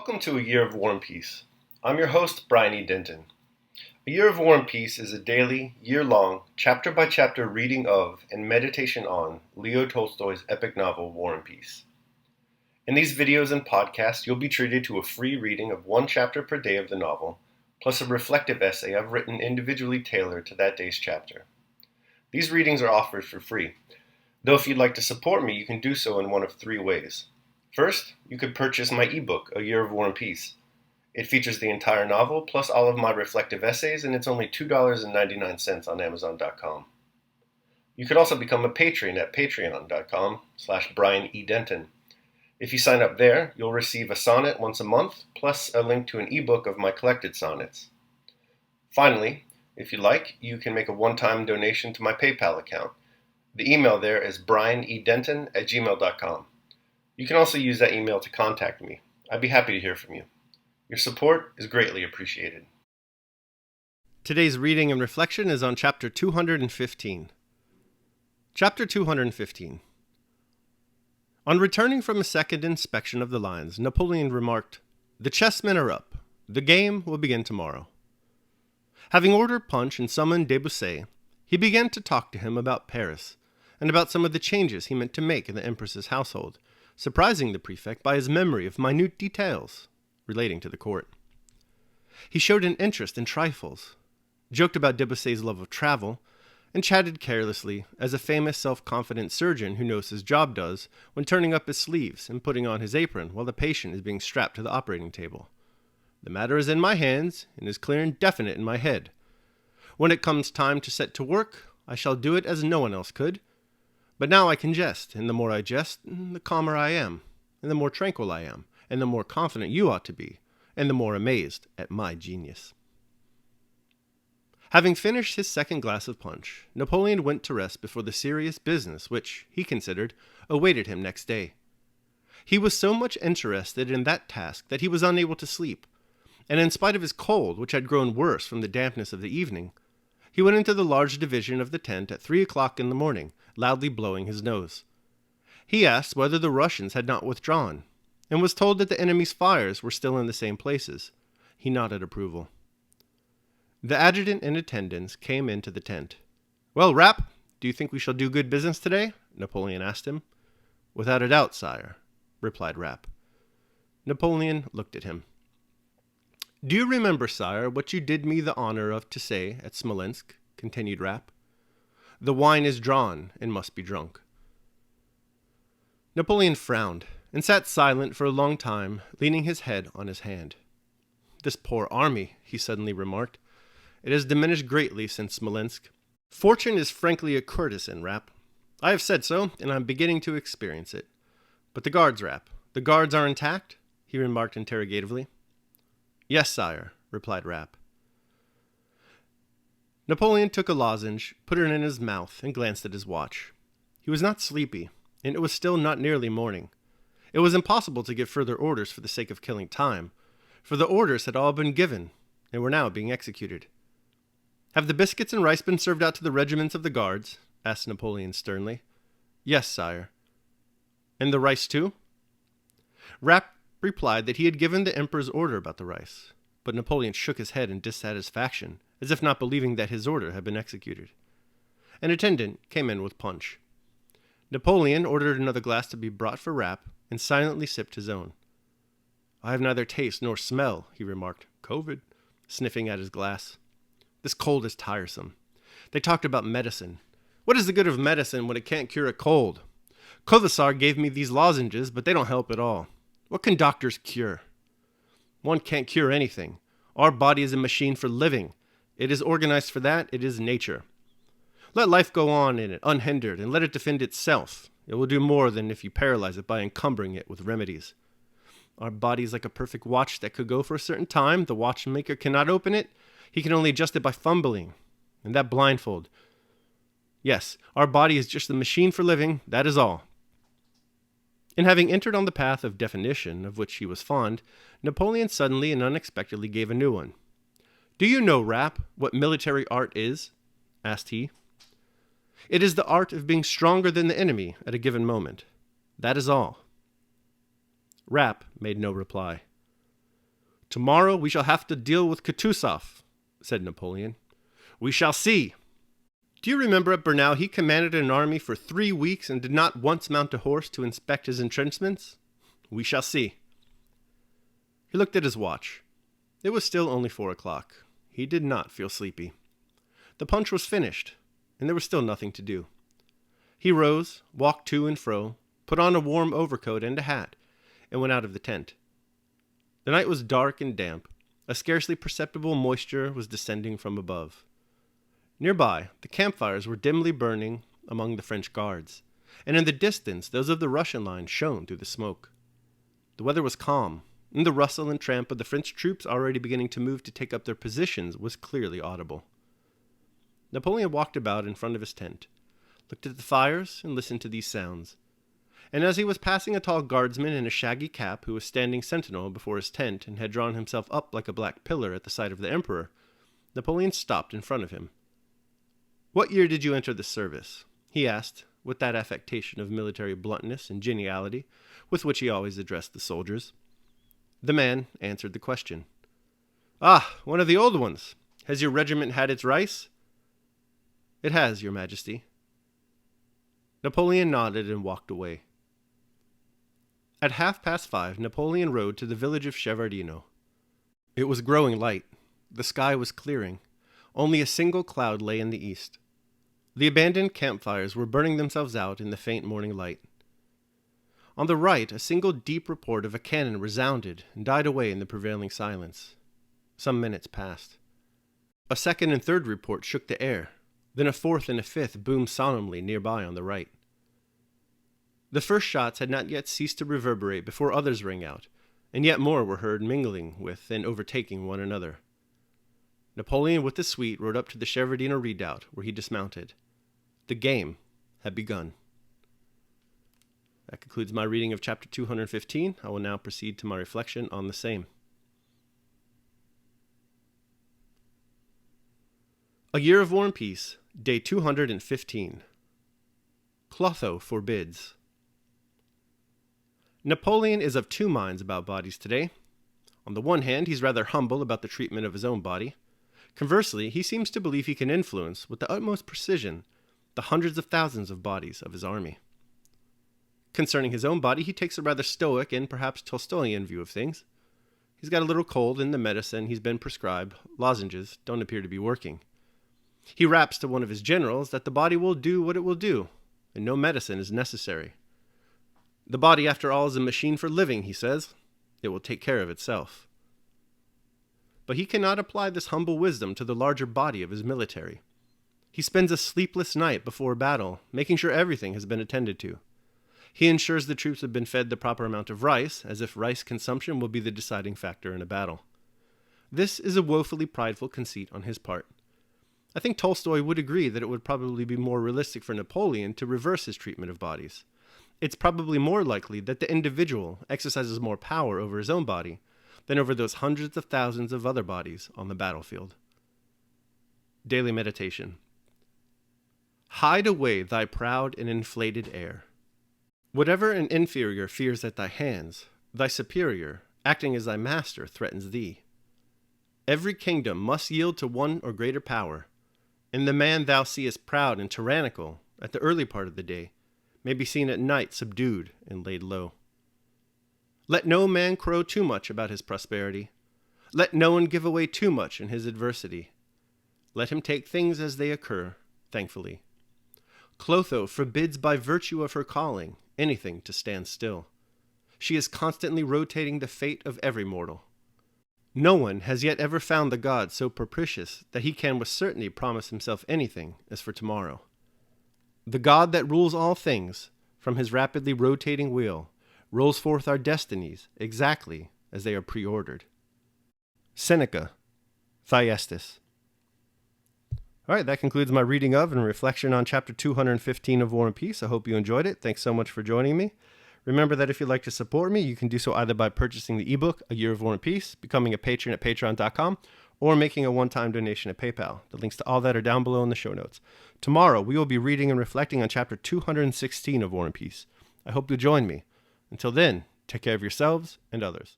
Welcome to A Year of War and Peace. I'm your host, Brian E. Denton. A Year of War and Peace is a daily, year-long, chapter-by-chapter reading of and meditation on Leo Tolstoy's epic novel, War and Peace. In these videos and podcasts, you'll be treated to a free reading of one chapter per day of the novel, plus a reflective essay I've written individually tailored to that day's chapter. These readings are offered for free, though if you'd like to support me, you can do so in one of three ways. First, you could purchase my ebook, A Year of War and Peace. It features the entire novel, plus all of my reflective essays, and it's only $2.99 on Amazon.com. You could also become a patron at patreon.com/Brian E. Denton. If you sign up there, you'll receive a sonnet once a month, plus a link to an ebook of my collected sonnets. Finally, if you like, you can make a one-time donation to my PayPal account. The email there is brianedenton@gmail.com. You can also use that email to contact me. I'd be happy to hear from you. Your support is greatly appreciated. Today's reading and reflection is on Chapter 215. Chapter 215. On returning from a second inspection of the lines, Napoleon remarked, "The chessmen are up. The game will begin tomorrow." Having ordered punch and summoned Debussy, he began to talk to him about Paris, and about some of the changes he meant to make in the Empress's household, surprising the prefect by his memory of minute details relating to the court. He showed an interest in trifles, joked about Debussy's love of travel, and chatted carelessly, as a famous self-confident surgeon who knows his job does when turning up his sleeves and putting on his apron while the patient is being strapped to the operating table. "The matter is in my hands, and is clear and definite in my head. When it comes time to set to work, I shall do it as no one else could. But now I can jest, and the more I jest, the calmer I am, and the more tranquil I am, and the more confident you ought to be, and the more amazed at my genius." Having finished his second glass of punch, Napoleon went to rest before the serious business which, he considered, awaited him next day. He was so much interested in that task that he was unable to sleep, and in spite of his cold, which had grown worse from the dampness of the evening, he went into the large division of the tent at 3 o'clock in the morning, loudly blowing his nose. He asked whether the Russians had not withdrawn, and was told that the enemy's fires were still in the same places. He nodded approval. The adjutant and attendants came into the tent. "Well, Rapp, do you think we shall do good business today?" Napoleon asked him. "Without a doubt, sire," replied Rapp. Napoleon looked at him. "Do you remember, sire, what you did me the honor of to say at Smolensk?" continued Rapp. "The wine is drawn and must be drunk." Napoleon frowned and sat silent for a long time, leaning his head on his hand. "This poor army," he suddenly remarked. "It has diminished greatly since Smolensk. Fortune is frankly a courtesan, Rapp. I have said so, and I am beginning to experience it. But the guards, Rapp, the guards are intact?" he remarked interrogatively. "Yes, sire," replied Rapp. Napoleon took a lozenge, put it in his mouth, and glanced at his watch. He was not sleepy, and it was still not nearly morning. It was impossible to give further orders for the sake of killing time, for the orders had all been given, and were now being executed. "Have the biscuits and rice been served out to the regiments of the guards?" asked Napoleon sternly. "Yes, sire." "And the rice too?" Rapp replied that he had given the emperor's order about the rice, but Napoleon shook his head in dissatisfaction, as if not believing that his order had been executed. An attendant came in with punch. Napoleon ordered another glass to be brought for Rapp, and silently sipped his own. "I have neither taste nor smell," he remarked. "COVID," sniffing at his glass. "This cold is tiresome. They talked about medicine. What is the good of medicine when it can't cure a cold? Kovacsar gave me these lozenges, but they don't help at all. What can doctors cure? One can't cure anything. Our body is a machine for living. It is organized for that. It is nature. Let life go on in it unhindered, and let it defend itself. It will do more than if you paralyze it by encumbering it with remedies. Our body is like a perfect watch that could go for a certain time. The watchmaker cannot open it. He can only adjust it by fumbling, and that blindfold. Yes, our body is just the machine for living. That is all." And having entered on the path of definition, of which he was fond, Napoleon suddenly and unexpectedly gave a new one. "Do you know, Rapp, what military art is?" asked he. "It is the art of being stronger than the enemy at a given moment. That is all." Rapp made no reply. "Tomorrow we shall have to deal with Kutuzov," said Napoleon. "We shall see." Do you remember at Bernau he commanded an army for 3 weeks and did not once mount a horse to inspect his entrenchments? We shall see. He looked at his watch. It was still only 4 o'clock. He did not feel sleepy. The punch was finished, and there was still nothing to do. He rose, walked to and fro, put on a warm overcoat and a hat, and went out of the tent. The night was dark and damp. A scarcely perceptible moisture was descending from above. Nearby, the campfires were dimly burning among the French guards, and in the distance those of the Russian line shone through the smoke. The weather was calm, and the rustle and tramp of the French troops already beginning to move to take up their positions was clearly audible. Napoleon walked about in front of his tent, looked at the fires, and listened to these sounds. And as he was passing a tall guardsman in a shaggy cap who was standing sentinel before his tent and had drawn himself up like a black pillar at the sight of the emperor, Napoleon stopped in front of him. "What year did you enter the service?" he asked, with that affectation of military bluntness and geniality with which he always addressed the soldiers. The man answered the question. "Ah, one of the old ones. Has your regiment had its rice?" "It has, your majesty." Napoleon nodded and walked away. At 5:30, Napoleon rode to the village of Shevardino. It was growing light. The sky was clearing. Only a single cloud lay in the east. The abandoned campfires were burning themselves out in the faint morning light. On the right, a single deep report of a cannon resounded and died away in the prevailing silence. Some minutes passed. A second and third report shook the air. Then a fourth and a fifth boomed solemnly nearby on the right. The first shots had not yet ceased to reverberate before others rang out, and yet more were heard mingling with and overtaking one another. Napoleon with the suite rode up to the Shevardino redoubt, where he dismounted. The game had begun. That concludes my reading of chapter 215. I will now proceed to my reflection on the same. A Year of War and Peace, Day 215. Clotho forbids. Napoleon is of two minds about bodies today. On the one hand, he's rather humble about the treatment of his own body. Conversely, he seems to believe he can influence, with the utmost precision, the hundreds of thousands of bodies of his army. Concerning his own body, he takes a rather stoic and perhaps Tolstoyan view of things. He's got a little cold, and the medicine he's been prescribed, lozenges, don't appear to be working. He raps to one of his generals that the body will do what it will do, and no medicine is necessary. The body, after all, is a machine for living, he says. It will take care of itself. But he cannot apply this humble wisdom to the larger body of his military. He spends a sleepless night before battle, making sure everything has been attended to. He ensures the troops have been fed the proper amount of rice, as if rice consumption will be the deciding factor in a battle. This is a woefully prideful conceit on his part. I think Tolstoy would agree that it would probably be more realistic for Napoleon to reverse his treatment of bodies. It's probably more likely that the individual exercises more power over his own body than over those hundreds of thousands of other bodies on the battlefield. Daily Meditation. Hide away thy proud and inflated air. Whatever an inferior fears at thy hands, thy superior, acting as thy master, threatens thee. Every kingdom must yield to one or greater power, and the man thou seest proud and tyrannical at the early part of the day may be seen at night subdued and laid low. Let no man crow too much about his prosperity. Let no one give away too much in his adversity. Let him take things as they occur, thankfully. Clotho forbids by virtue of her calling anything to stand still. She is constantly rotating the fate of every mortal. No one has yet ever found the god so propitious that he can with certainty promise himself anything as for tomorrow. The God that rules all things, from his rapidly rotating wheel, rolls forth our destinies exactly as they are preordered. Seneca, Thyestes. All right, that concludes my reading of and reflection on chapter 215 of War and Peace. I hope you enjoyed it. Thanks so much for joining me. Remember that if you'd like to support me, you can do so either by purchasing the ebook, A Year of War and Peace, becoming a patron at patreon.com, or making a one-time donation at PayPal. The links to all that are down below in the show notes. Tomorrow, we will be reading and reflecting on chapter 216 of War and Peace. I hope you'll join me. Until then, take care of yourselves and others.